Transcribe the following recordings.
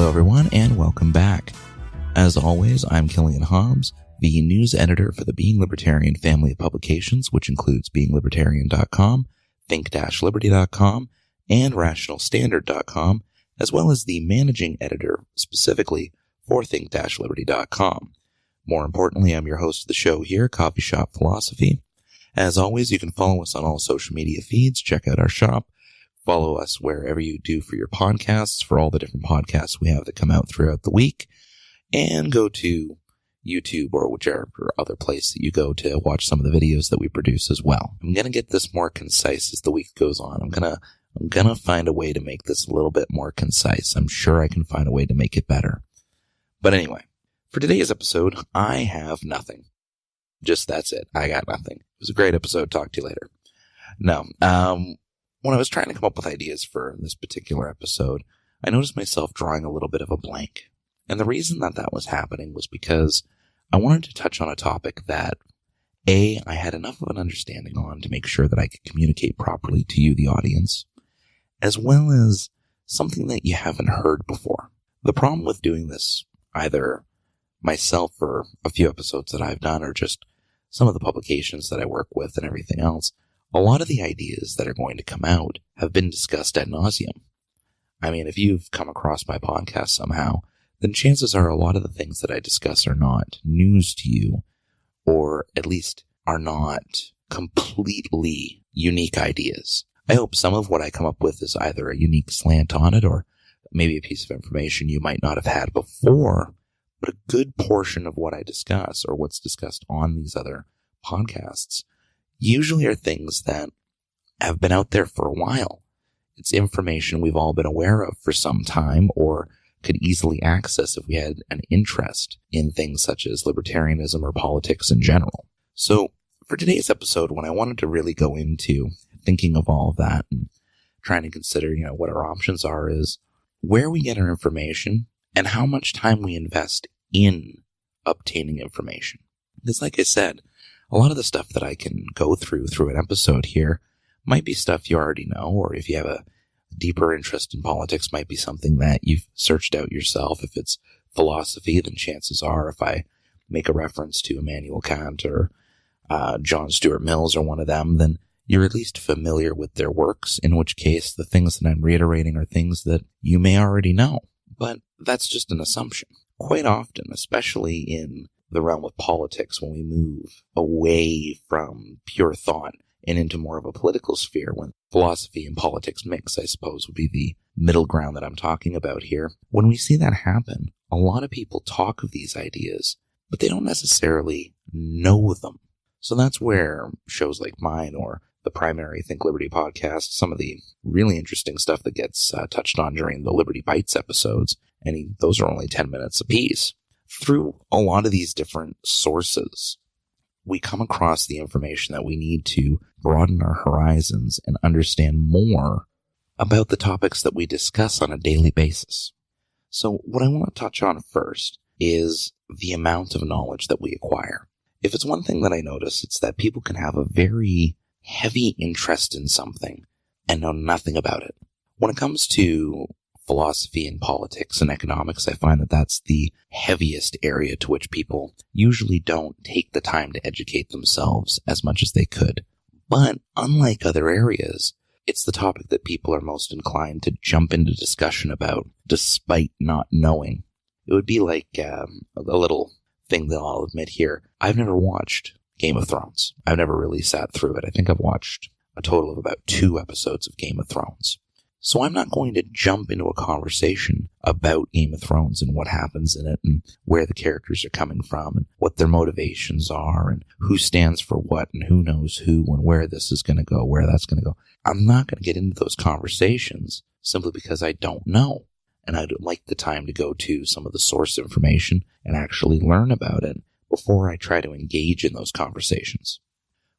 Hello everyone, and welcome back. As always, I'm Killian Hobbs, the news editor for the Being Libertarian family of publications, which includes beinglibertarian.com, think-liberty.com, and rationalstandard.com, as well as the managing editor specifically for think-liberty.com. More importantly, I'm your host of the show here, Coffee Shop Philosophy. As always, you can follow us on all social media feeds, check out our shop, follow us wherever you do for your podcasts, for all the different podcasts we have that come out throughout the week, and go to YouTube or whichever other place that you go to watch some of the videos that we produce as well. I'm going to get this more concise as the week goes on. I'm going to find a way to make this a little bit more concise. I'm sure I can find a way to make it better. But anyway, for today's episode, I have nothing. Just that's it. I got nothing. It was a great episode. Talk to you later. No, when I was trying to come up with ideas for this particular episode, I noticed myself drawing a little bit of a blank. And the reason that was happening was because I wanted to touch on a topic that, A, I had enough of an understanding on to make sure that I could communicate properly to you, the audience, as well as something that you haven't heard before. The problem with doing this, either myself or a few episodes that I've done, or just some of the publications that I work with and everything else, a lot of the ideas that are going to come out have been discussed ad nauseum. I mean, if you've come across my podcast somehow, then chances are a lot of the things that I discuss are not news to you, or at least are not completely unique ideas. I hope some of what I come up with is either a unique slant on it, or maybe a piece of information you might not have had before, but a good portion of what I discuss, or what's discussed on these other podcasts, usually are things that have been out there for a while. It's information we've all been aware of for some time, or could easily access if we had an interest in things such as libertarianism or politics in general. So for today's episode, when I wanted to really go into thinking of all of that and trying to consider, what our options are, is where we get our information and how much time we invest in obtaining information. Because like I said, a lot of the stuff that I can go through an episode here might be stuff you already know, or if you have a deeper interest in politics, might be something that you've searched out yourself. If it's philosophy, then chances are if I make a reference to Immanuel Kant or John Stuart Mills or one of them, then you're at least familiar with their works, in which case the things that I'm reiterating are things that you may already know. But that's just an assumption. Quite often, especially in the realm of politics, when we move away from pure thought and into more of a political sphere, when philosophy and politics mix, I suppose, would be the middle ground that I'm talking about here. When we see that happen, a lot of people talk of these ideas, but they don't necessarily know them. So that's where shows like mine, or the primary Think Liberty podcast, some of the really interesting stuff that gets touched on during the Liberty Bites episodes, and those are only 10 minutes apiece. Through a lot of these different sources, we come across the information that we need to broaden our horizons and understand more about the topics that we discuss on a daily basis. So what I want to touch on first is the amount of knowledge that we acquire. If it's one thing that I notice, it's that people can have a very heavy interest in something and know nothing about it. When it comes to philosophy and politics and economics, I find that that's the heaviest area to which people usually don't take the time to educate themselves as much as they could. But unlike other areas, it's the topic that people are most inclined to jump into discussion about despite not knowing. It would be like a little thing that I'll admit here. I've never watched Game of Thrones. I've never really sat through it. I think I've watched a total of about 2 episodes of Game of Thrones. So I'm not going to jump into a conversation about Game of Thrones and what happens in it and where the characters are coming from and what their motivations are and who stands for what and who knows who and where this is going to go, where that's going to go. I'm not going to get into those conversations simply because I don't know. And I'd like the time to go to some of the source information and actually learn about it before I try to engage in those conversations.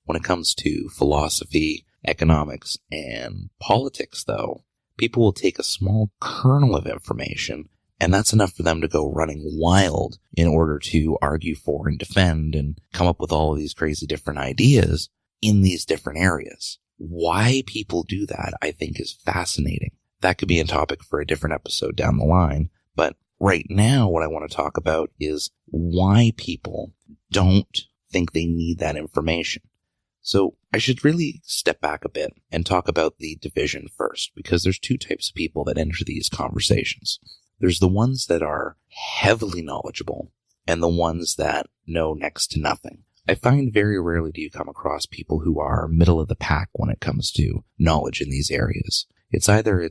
When it comes to philosophy, economics, and politics, though, people will take a small kernel of information, and that's enough for them to go running wild in order to argue for and defend and come up with all of these crazy different ideas in these different areas. Why people do that, I think, is fascinating. That could be a topic for a different episode down the line, But right now, what I want to talk about is why people don't think they need that information. So I should really step back a bit and talk about the division first, because there's two types of people that enter these conversations. There's the ones that are heavily knowledgeable and the ones that know next to nothing. I find very rarely do you come across people who are middle of the pack when it comes to knowledge in these areas. It's either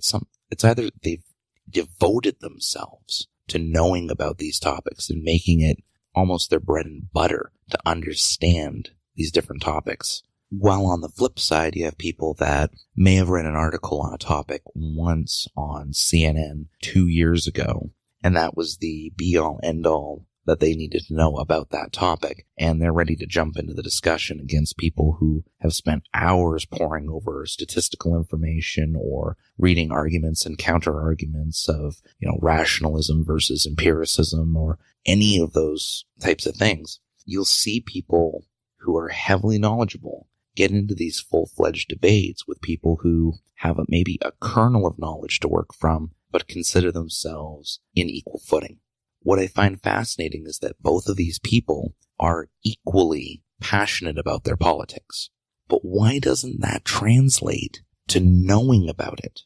they've devoted themselves to knowing about these topics and making it almost their bread and butter to understand these different topics. While on the flip side, you have people that may have read an article on a topic once on CNN 2 years ago, and that was the be-all, end-all that they needed to know about that topic, and they're ready to jump into the discussion against people who have spent hours poring over statistical information or reading arguments and counter-arguments of, rationalism versus empiricism or any of those types of things. You'll see people who are heavily knowledgeable get into these full-fledged debates with people who have maybe a kernel of knowledge to work from, but consider themselves in equal footing. What I find fascinating is that both of these people are equally passionate about their politics. But why doesn't that translate to knowing about it?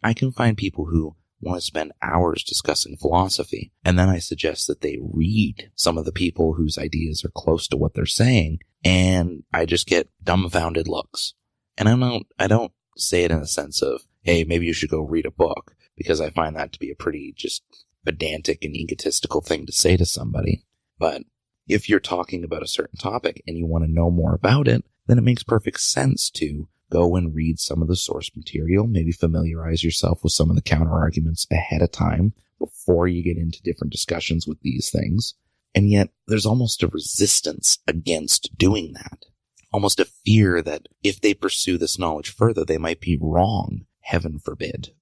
I can find people who want to spend hours discussing philosophy, and then I suggest that they read some of the people whose ideas are close to what they're saying, and I just get dumbfounded looks. And I don't say it in a sense of, hey, maybe you should go read a book, because I find that to be a pretty just pedantic and egotistical thing to say to somebody. But if you're talking about a certain topic and you want to know more about it, then it makes perfect sense to go and read some of the source material, maybe familiarize yourself with some of the counter-arguments ahead of time before you get into different discussions with these things. And yet there's almost a resistance against doing that. Almost a fear that if they pursue this knowledge further, they might be wrong, heaven forbid.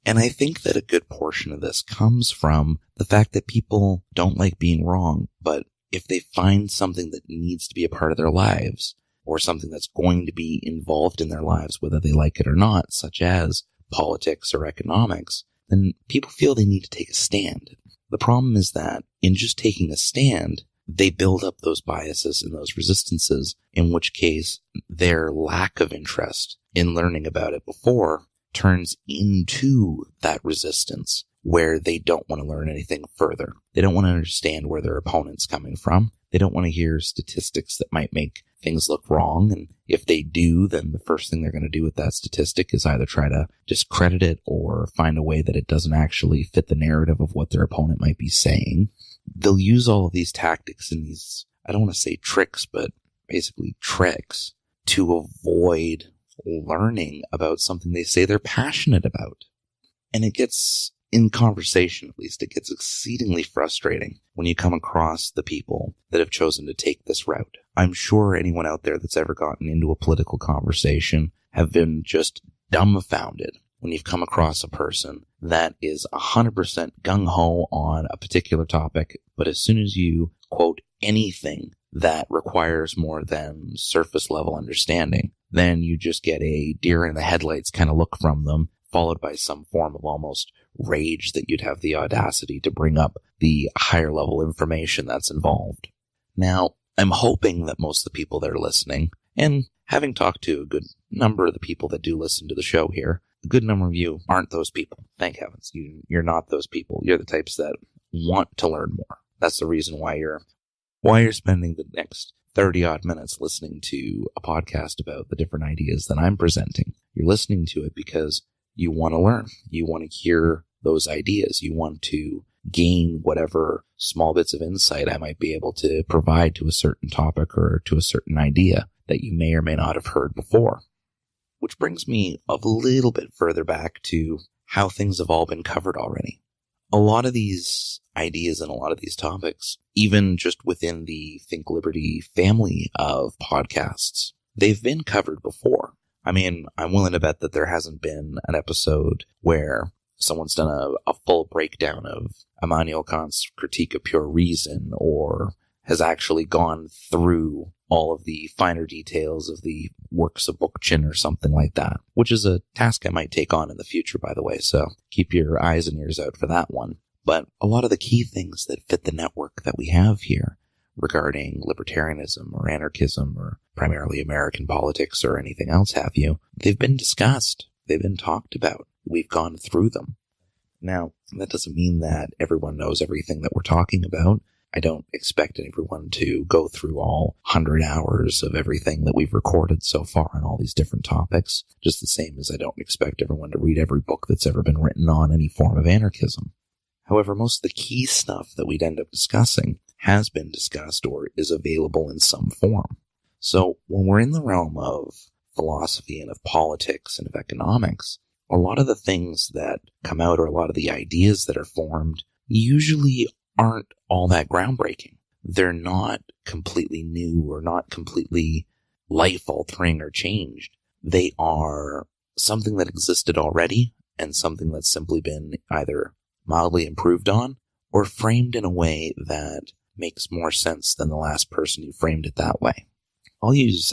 And I think that a good portion of this comes from the fact that people don't like being wrong, but if they find something that needs to be a part of their lives, or something that's going to be involved in their lives, whether they like it or not, such as politics or economics, then people feel they need to take a stand. The problem is that in just taking a stand, they build up those biases and those resistances, in which case their lack of interest in learning about it before turns into that resistance where they don't want to learn anything further. They don't want to understand where their opponent's coming from. They don't want to hear statistics that might make things look wrong. And if they do, then the first thing they're going to do with that statistic is either try to discredit it or find a way that it doesn't actually fit the narrative of what their opponent might be saying. They'll use all of these tactics and these, I don't want to say tricks, but basically tricks to avoid learning about something they say they're passionate about. And it gets, in conversation at least, it gets exceedingly frustrating when you come across the people that have chosen to take this route. I'm sure anyone out there that's ever gotten into a political conversation have been just dumbfounded when you've come across a person that is 100% gung-ho on a particular topic, but as soon as you quote anything that requires more than surface level understanding, then you just get a deer in the headlights kind of look from them, followed by some form of almost rage that you'd have the audacity to bring up the higher level information that's involved. Now, I'm hoping that most of the people that are listening, and having talked to a good number of the people that do listen to the show here, a good number of you aren't those people. Thank heavens. You're not those people. You're the types that want to learn more. That's the reason why you're spending the next 30 odd minutes listening to a podcast about the different ideas that I'm presenting. You're listening to it because you want to learn. You want to hear those ideas. You want to gain whatever small bits of insight I might be able to provide to a certain topic or to a certain idea that you may or may not have heard before. Which brings me a little bit further back to how things have all been covered already. A lot of these ideas and a lot of these topics, even just within the Think Liberty family of podcasts, they've been covered before. I mean, I'm willing to bet that there hasn't been an episode where someone's done a full breakdown of Immanuel Kant's Critique of Pure Reason, or has actually gone through all of the finer details of the works of Bookchin or something like that, which is a task I might take on in the future, by the way, so keep your eyes and ears out for that one. But a lot of the key things that fit the network that we have here regarding libertarianism or anarchism or primarily American politics or anything else have you, they've been discussed. They've been talked about. We've gone through them. Now, that doesn't mean that everyone knows everything that we're talking about. I don't expect everyone to go through all 100 hours of everything that we've recorded so far on all these different topics, just the same as I don't expect everyone to read every book that's ever been written on any form of anarchism. However, most of the key stuff that we'd end up discussing has been discussed or is available in some form. So when we're in the realm of philosophy and of politics and of economics, a lot of the things that come out or a lot of the ideas that are formed usually aren't all that groundbreaking. They're not completely new or not completely life-altering or changed. They are something that existed already and something that's simply been either mildly improved on or framed in a way that makes more sense than the last person who framed it that way. I'll use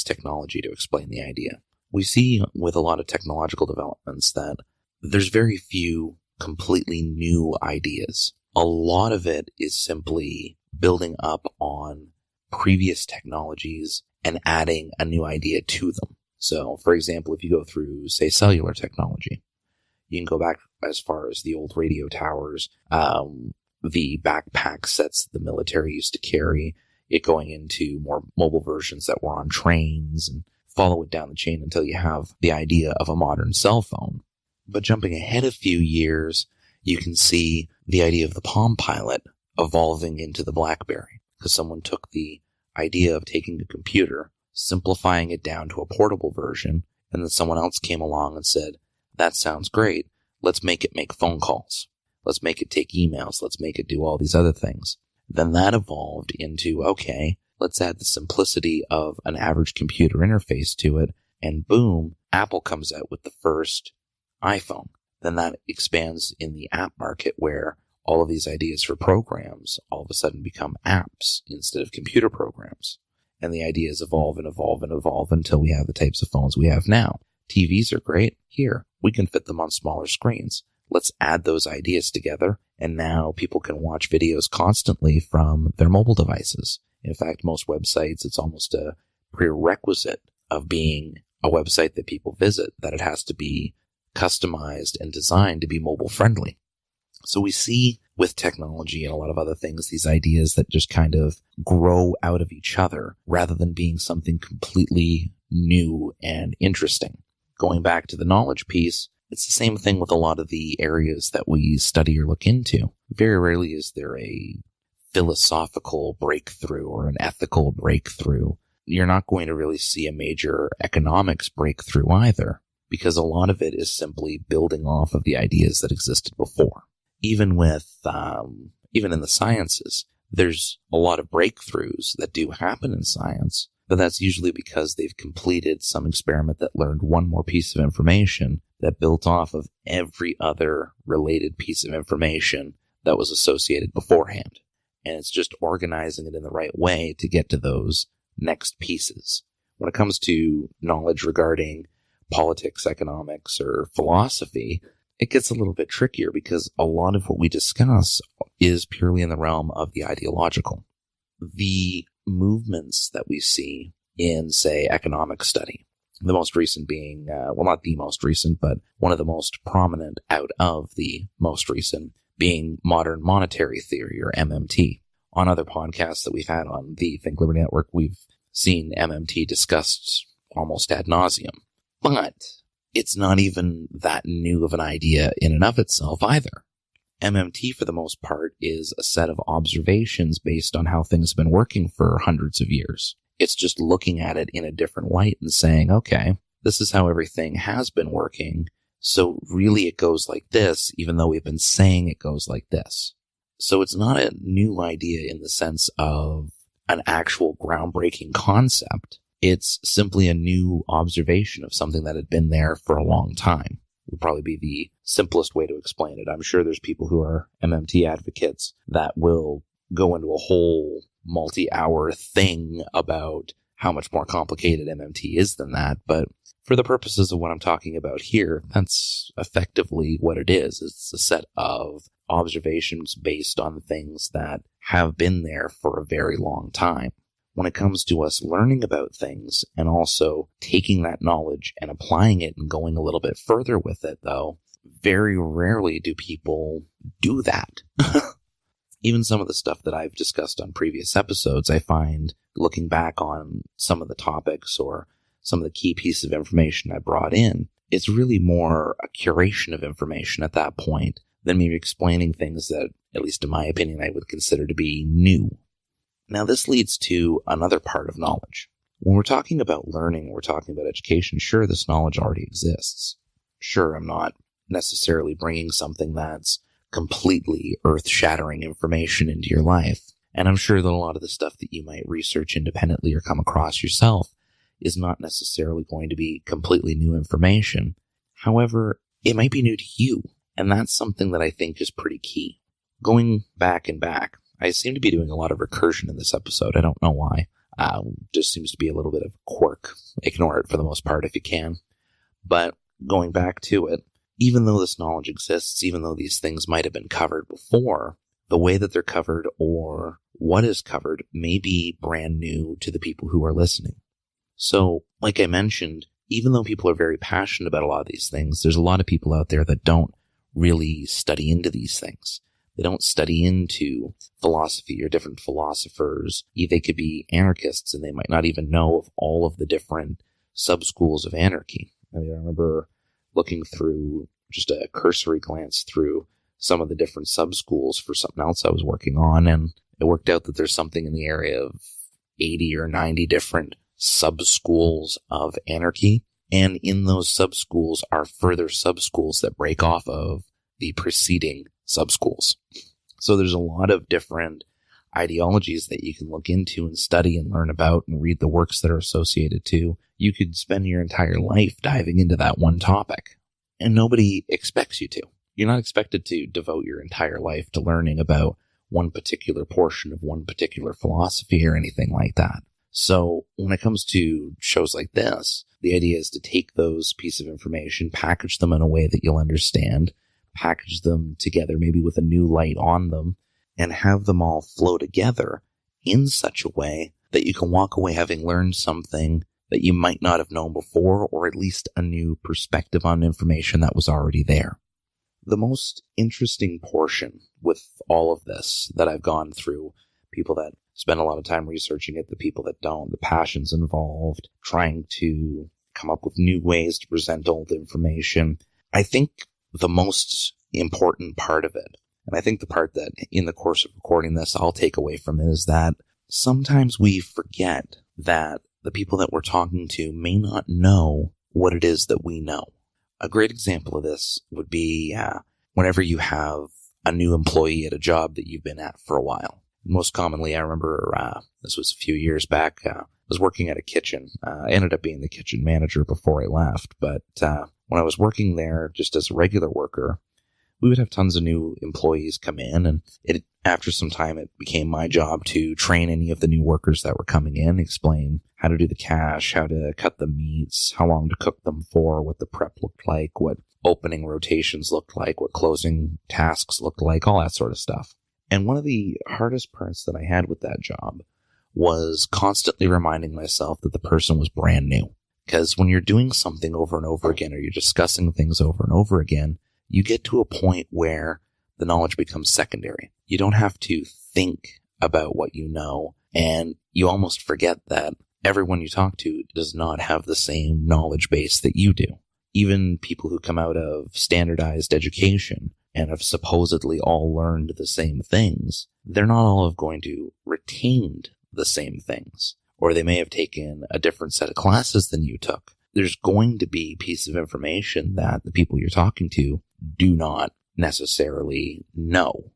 technology to explain the idea. We see with a lot of technological developments that there's very few completely new ideas. A lot of it is simply building up on previous technologies and adding a new idea to them. So, for example, if you go through, say, cellular technology, you can go back as far as the old radio towers, the backpack sets the military used to carry, it going into more mobile versions that were on trains, and follow it down the chain until you have the idea of a modern cell phone. But jumping ahead a few years, you can see the idea of the Palm Pilot evolving into the BlackBerry, because someone took the idea of taking a computer, simplifying it down to a portable version, and then someone else came along and said, that sounds great, let's make it make phone calls. Let's make it take emails. Let's make it do all these other things. Then that evolved into, okay, let's add the simplicity of an average computer interface to it, and boom, Apple comes out with the first iPhone. Then that expands in the app market where all of these ideas for programs all of a sudden become apps instead of computer programs. And the ideas evolve and evolve and evolve until we have the types of phones we have now. TVs are great. Here, we can fit them on smaller screens. Let's add those ideas together, and now people can watch videos constantly from their mobile devices. In fact, most websites, it's almost a prerequisite of being a website that people visit, that it has to be customized and designed to be mobile friendly. So we see with technology and a lot of other things, these ideas that just kind of grow out of each other rather than being something completely new and interesting. Going back to the knowledge piece, it's the same thing with a lot of the areas that we study or look into. Very rarely is there a philosophical breakthrough or an ethical breakthrough. You're not going to really see a major economics breakthrough either, because a lot of it is simply building off of the ideas that existed before. Even in the sciences, there's a lot of breakthroughs that do happen in science, but that's usually because they've completed some experiment that learned one more piece of information that built off of every other related piece of information that was associated beforehand. And it's just organizing it in the right way to get to those next pieces. When it comes to knowledge regarding politics, economics, or philosophy, it gets a little bit trickier because a lot of what we discuss is purely in the realm of the ideological. The movements that we see in, say, economic study, the most recent being, well, not the most recent, but one of the most prominent out of the most recent being modern monetary theory, or MMT. On other podcasts that we've had on the Think Liberty Network, we've seen MMT discussed almost ad nauseum. But it's not even that new of an idea in and of itself either. MMT, for the most part, is a set of observations based on how things have been working for hundreds of years. It's just looking at it in a different light and saying, okay, this is how everything has been working, so really it goes like this, even though we've been saying it goes like this. So it's not a new idea in the sense of an actual groundbreaking concept. It's simply a new observation of something that had been there for a long time. Would probably be the simplest way to explain it. I'm sure there's people who are MMT advocates that will go into a whole multi-hour thing about how much more complicated MMT is than that, but for the purposes of what I'm talking about here, that's effectively what it is. It's a set of observations based on things that have been there for a very long time. When it comes to us learning about things and also taking that knowledge and applying it and going a little bit further with it, though, very rarely do people do that. Even some of the stuff that I've discussed on previous episodes, I find looking back on some of the topics or some of the key pieces of information I brought in, it's really more a curation of information at that point than me explaining things that, at least in my opinion, I would consider to be new. Now, this leads to another part of knowledge. When we're talking about learning, we're talking about education, sure, this knowledge already exists. Sure, I'm not necessarily bringing something that's completely earth-shattering information into your life. And I'm sure that a lot of the stuff that you might research independently or come across yourself is not necessarily going to be completely new information. However, it might be new to you, and that's something that I think is pretty key. Going back and back, I seem to be doing a lot of recursion in this episode. I don't know why. Just seems to be a little bit of a quirk. Ignore it for the most part if you can. But going back to it, even though this knowledge exists, even though these things might have been covered before, the way that they're covered or what is covered may be brand new to the people who are listening. So, like I mentioned, even though people are very passionate about a lot of these things, there's a lot of people out there that don't really study into these things. They don't study into philosophy or different philosophers. They could be anarchists and they might not even know of all of the different sub-schools of anarchy. I remember looking through just a cursory glance through some of the different sub-schools for something else I was working on, and it worked out that there's something in the area of 80 or 90 different sub-schools of anarchy, and in those sub-schools are further sub-schools that break off of the preceding sub-schools. So there's a lot of different ideologies that you can look into and study and learn about and read the works that are associated to. You could spend your entire life diving into that one topic, and nobody expects you to. You're not expected to devote your entire life to learning about one particular portion of one particular philosophy or anything like that. So when it comes to shows like this, the idea is to take those pieces of information, package them in a way that you'll understand, package them together maybe with a new light on them, and have them all flow together in such a way that you can walk away having learned something that you might not have known before, or at least a new perspective on information that was already there. The most interesting portion with all of this that I've gone through, people that spend a lot of time researching it, the people that don't, the passions involved, trying to come up with new ways to present old information. I think the most important part of it, and I think the part that in the course of recording this I'll take away from it, is that sometimes we forget that the people that we're talking to may not know what it is that we know. A great example of this would be whenever you have a new employee at a job that you've been at for a while. Most commonly, I remember this was a few years back, I was working at a kitchen. I ended up being the kitchen manager before I left, but when I was working there just as a regular worker, we would have tons of new employees come in, and after some time it became my job to train any of the new workers that were coming in, explain how to do the cash, how to cut the meats, how long to cook them for, what the prep looked like, what opening rotations looked like, what closing tasks looked like, all that sort of stuff. And one of the hardest parts that I had with that job was constantly reminding myself that the person was brand new. Because when you're doing something over and over again, or you're discussing things over and over again, you get to a point where the knowledge becomes secondary. You don't have to think about what you know, and you almost forget that everyone you talk to does not have the same knowledge base that you do. Even people who come out of standardized education and have supposedly all learned the same things, they're not all going to retained the same things, or they may have taken a different set of classes than you took. There's going to be pieces of information that the people you're talking to do not necessarily know.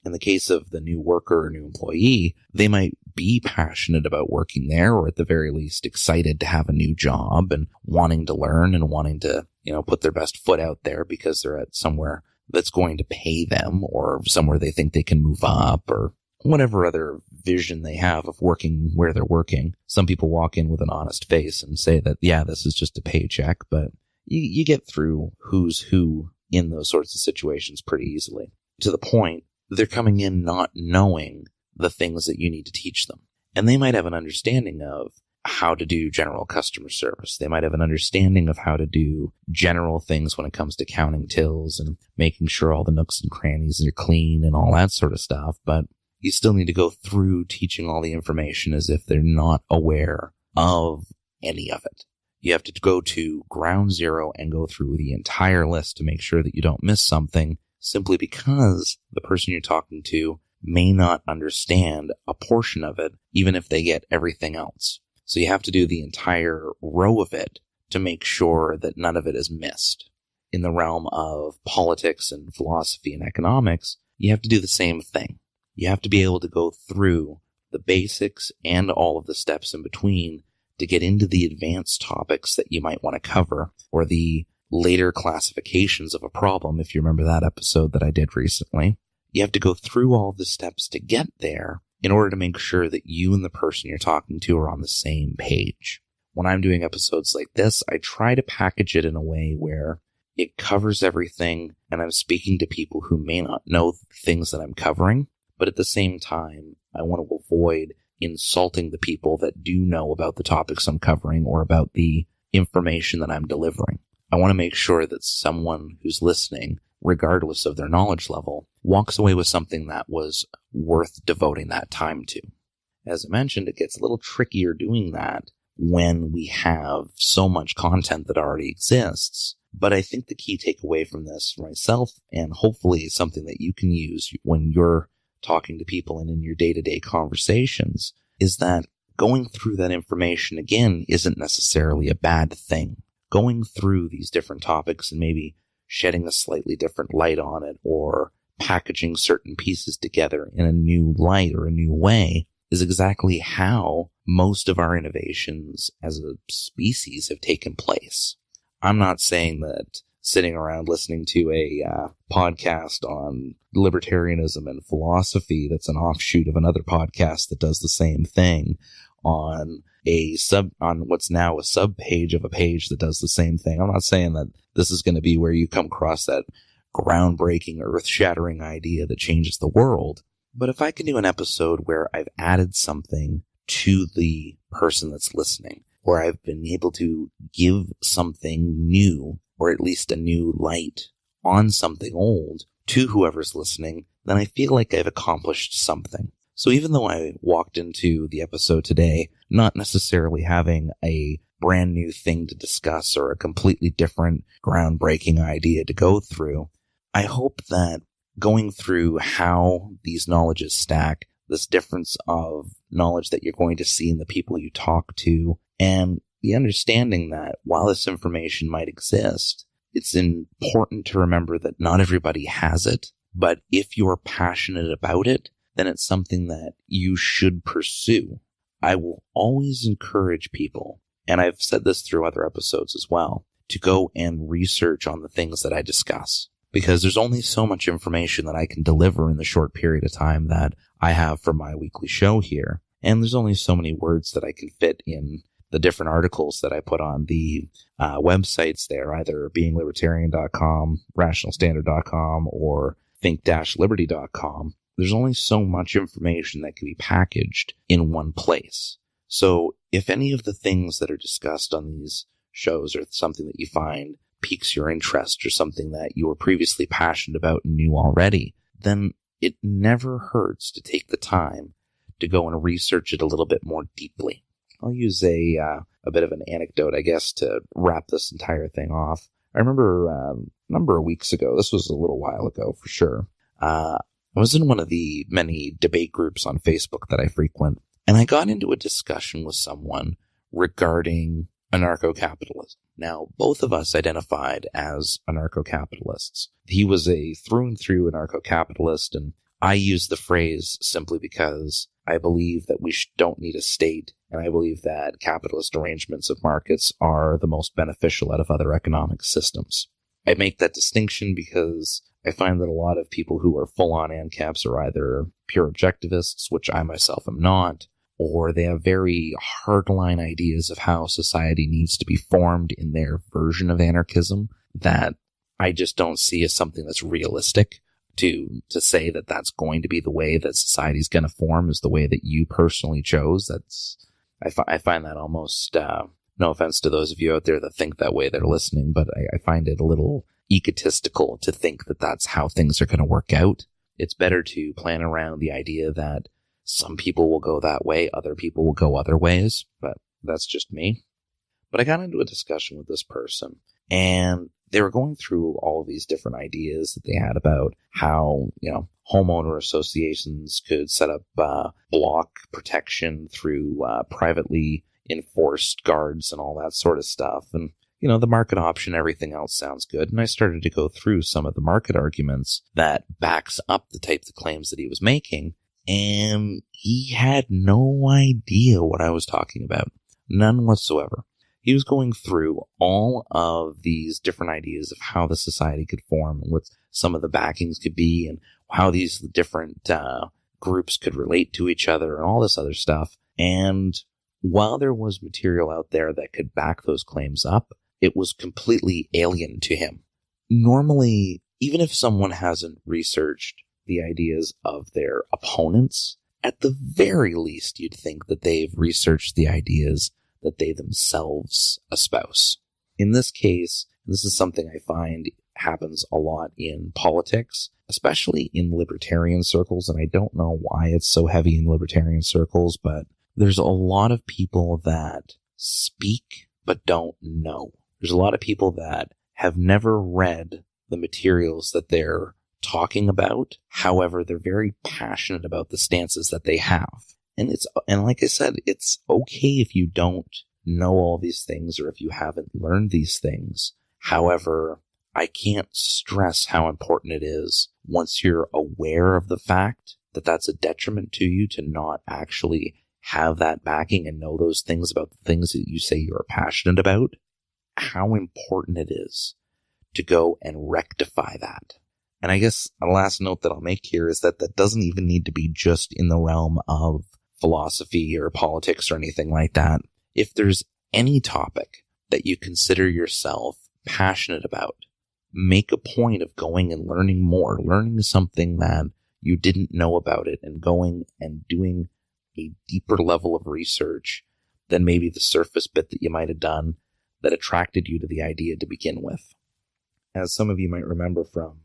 In the case of the new worker or new employee, they might be passionate about working there, or at the very least excited to have a new job and wanting to learn and wanting to, put their best foot out there because they're at somewhere that's going to pay them, or somewhere they think they can move up, or whatever other vision they have of working where they're working. Some people walk in with an honest face and say that, yeah, this is just a paycheck, but you get through who's who in those sorts of situations pretty easily, to the point that they're coming in not knowing the things that you need to teach them. And they might have an understanding of how to do general customer service. They might have an understanding of how to do general things when it comes to counting tills and making sure all the nooks and crannies are clean and all that sort of stuff. But you still need to go through teaching all the information as if they're not aware of any of it. You have to go to ground zero and go through the entire list to make sure that you don't miss something, simply because the person you're talking to may not understand a portion of it, even if they get everything else. So you have to do the entire row of it to make sure that none of it is missed. In the realm of politics and philosophy and economics, you have to do the same thing. You have to be able to go through the basics and all of the steps in between to get into the advanced topics that you might want to cover, or the later classifications of a problem, if you remember that episode that I did recently. You have to go through all the steps to get there in order to make sure that you and the person you're talking to are on the same page. When I'm doing episodes like this, I try to package it in a way where it covers everything, and I'm speaking to people who may not know things that I'm covering, but at the same time, I want to avoid insulting the people that do know about the topics I'm covering or about the information that I'm delivering. I want to make sure that someone who's listening, regardless of their knowledge level, walks away with something that was worth devoting that time to. As I mentioned, it gets a little trickier doing that when we have so much content that already exists. But I think the key takeaway from this for myself, and hopefully something that you can use when you're talking to people and in your day-to-day conversations, is that going through that information again isn't necessarily a bad thing. Going through these different topics and maybe shedding a slightly different light on it, or packaging certain pieces together in a new light or a new way, is exactly how most of our innovations as a species have taken place. I'm not saying that sitting around listening to a podcast on libertarianism and philosophy that's an offshoot of another podcast that does the same thing on what's now a subpage of a page that does the same thing. I'm not saying that this is going to be where you come across that groundbreaking, earth-shattering idea that changes the world. But if I can do an episode where I've added something to the person that's listening, where I've been able to give something new, or at least a new light on something old to whoever's listening, then I feel like I've accomplished something. So even though I walked into the episode today not necessarily having a brand new thing to discuss or a completely different groundbreaking idea to go through, I hope that going through how these knowledges stack, this difference of knowledge that you're going to see in the people you talk to, and the understanding that while this information might exist, it's important to remember that not everybody has it, but if you're passionate about it, then it's something that you should pursue. I will always encourage people, and I've said this through other episodes as well, to go and research on the things that I discuss. Because there's only so much information that I can deliver in the short period of time that I have for my weekly show here. And there's only so many words that I can fit in the different articles that I put on the websites there, either beinglibertarian.com, rationalstandard.com, or think-liberty.com. There's only so much information that can be packaged in one place. So if any of the things that are discussed on these shows are something that you find piques your interest, or something that you were previously passionate about and knew already, then it never hurts to take the time to go and research it a little bit more deeply. I'll use a bit of an anecdote, I guess, to wrap this entire thing off. I remember a number of weeks ago, this was a little while ago for sure, I was in one of the many debate groups on Facebook that I frequent, and I got into a discussion with someone regarding anarcho-capitalism. Now, both of us identified as anarcho-capitalists. He was a through and through anarcho-capitalist, and I use the phrase simply because I believe that we don't need a state, and I believe that capitalist arrangements of markets are the most beneficial out of other economic systems. I make that distinction because I find that a lot of people who are full-on ANCAPs are either pure objectivists, which I myself am not, or they have very hardline ideas of how society needs to be formed in their version of anarchism that I just don't see as something that's realistic to say that that's going to be the way that society's going to form, is the way that you personally chose. I find that almost, no offense to those of you out there that think that way that are listening, but I find it a little egotistical to think that that's how things are going to work out. It's better to plan around the idea that some people will go that way, other people will go other ways, but that's just me. But I got into a discussion with this person, and they were going through all of these different ideas that they had about how, homeowner associations could set up block protection through privately enforced guards and all that sort of stuff. And, the market option, everything else sounds good. And I started to go through some of the market arguments that backs up the types of claims that he was making. And he had no idea what I was talking about. None whatsoever. He was going through all of these different ideas of how the society could form and what some of the backings could be and how these different groups could relate to each other and all this other stuff. And while there was material out there that could back those claims up, it was completely alien to him. Normally, even if someone hasn't researched the ideas of their opponents, at the very least, you'd think that they've researched the ideas that they themselves espouse. In this case, this is something I find happens a lot in politics, especially in libertarian circles, and I don't know why it's so heavy in libertarian circles, but there's a lot of people that speak but don't know. There's a lot of people that have never read the materials that they're talking about. However, they're very passionate about the stances that they have. And like I said, it's okay if you don't know all these things or if you haven't learned these things. However, I can't stress how important it is once you're aware of the fact that that's a detriment to you to not actually have that backing and know those things about the things that you say you're passionate about, how important it is to go and rectify that. And I guess a last note that I'll make here is that doesn't even need to be just in the realm of philosophy or politics or anything like that. If there's any topic that you consider yourself passionate about, make a point of going and learning more, learning something that you didn't know about it and going and doing a deeper level of research than maybe the surface bit that you might have done that attracted you to the idea to begin with. As some of you might remember from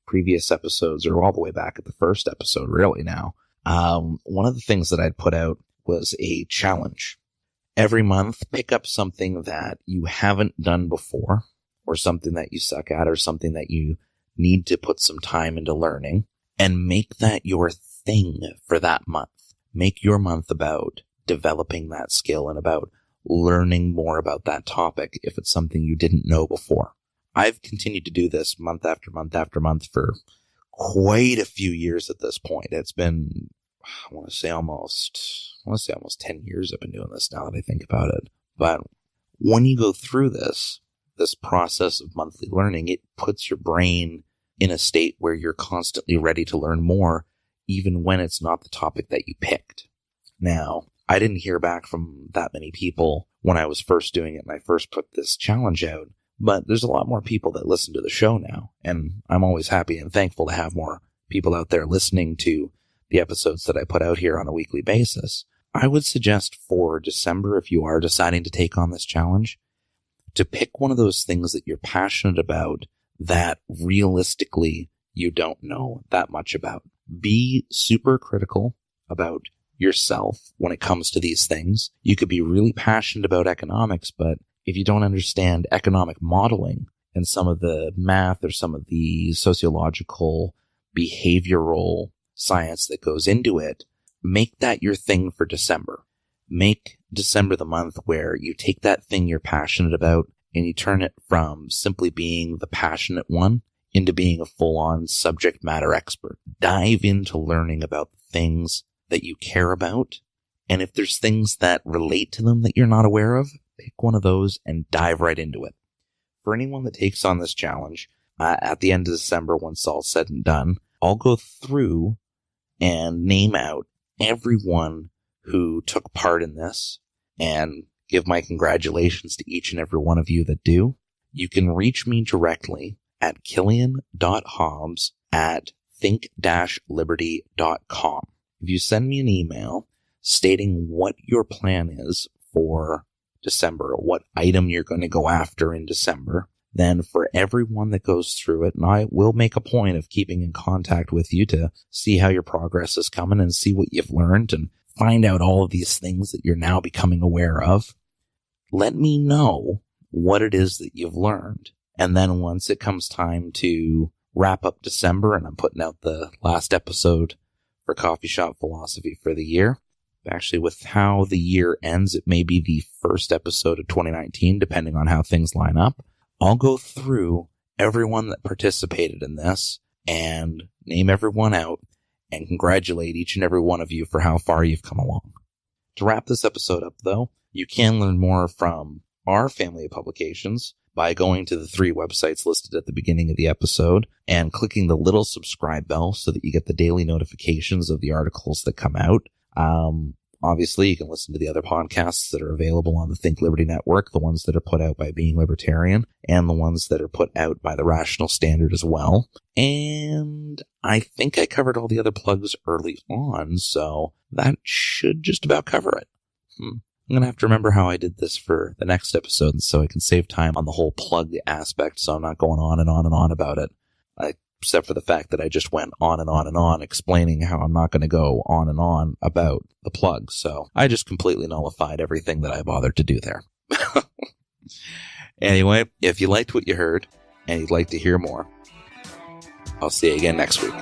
previous episodes, or all the way back at the first episode, really now, one of the things that I'd put out was a challenge. Every month, pick up something that you haven't done before, or something that you suck at, or something that you need to put some time into learning, and make that your thing for that month. Make your month about developing that skill and about learning more about that topic if it's something you didn't know before. I've continued to do this month after month after month for quite a few years at this point. It's been, I want to say almost 10 years I've been doing this now that I think about it. But when you go through this process of monthly learning, it puts your brain in a state where you're constantly ready to learn more, even when it's not the topic that you picked. Now, I didn't hear back from that many people when I was first doing it and I first put this challenge out, but there's a lot more people that listen to the show now, and I'm always happy and thankful to have more people out there listening to the episodes that I put out here on a weekly basis. I would suggest for December, if you are deciding to take on this challenge, to pick one of those things that you're passionate about that realistically you don't know that much about. Be super critical about yourself when it comes to these things. You could be really passionate about economics, but if you don't understand economic modeling and some of the math or some of the sociological, behavioral science that goes into it, make that your thing for December. Make December the month where you take that thing you're passionate about and you turn it from simply being the passionate one into being a full-on subject matter expert. Dive into learning about the things that you care about, and if there's things that relate to them that you're not aware of, pick one of those and dive right into it. For anyone that takes on this challenge, at the end of December, once all said and done, I'll go through and name out everyone who took part in this and give my congratulations to each and every one of you that do. You can reach me directly at killian.hobbs@think-liberty.com. If you send me an email stating what your plan is for December, or what item you're going to go after in December, then for everyone that goes through it, and I will make a point of keeping in contact with you to see how your progress is coming and see what you've learned and find out all of these things that you're now becoming aware of. Let me know what it is that you've learned. And then once it comes time to wrap up December and I'm putting out the last episode for Coffee Shop Philosophy for the year, actually with how the year ends, it may be the first episode of 2019, depending on how things line up. I'll go through everyone that participated in this and name everyone out and congratulate each and every one of you for how far you've come along. To wrap this episode up, though, you can learn more from our family of publications by going to the 3 websites listed at the beginning of the episode and clicking the little subscribe bell so that you get the daily notifications of the articles that come out. Obviously, you can listen to the other podcasts that are available on the Think Liberty Network, the ones that are put out by Being Libertarian, and the ones that are put out by the Rational Standard as well. And I think I covered all the other plugs early on, so that should just about cover it. I'm going to have to remember how I did this for the next episode so I can save time on the whole plug aspect, so I'm not going on and on and on about it. Except for the fact that I just went on and on and on explaining how I'm not going to go on and on about the plug. So I just completely nullified everything that I bothered to do there. Anyway, if you liked what you heard and you'd like to hear more, I'll see you again next week.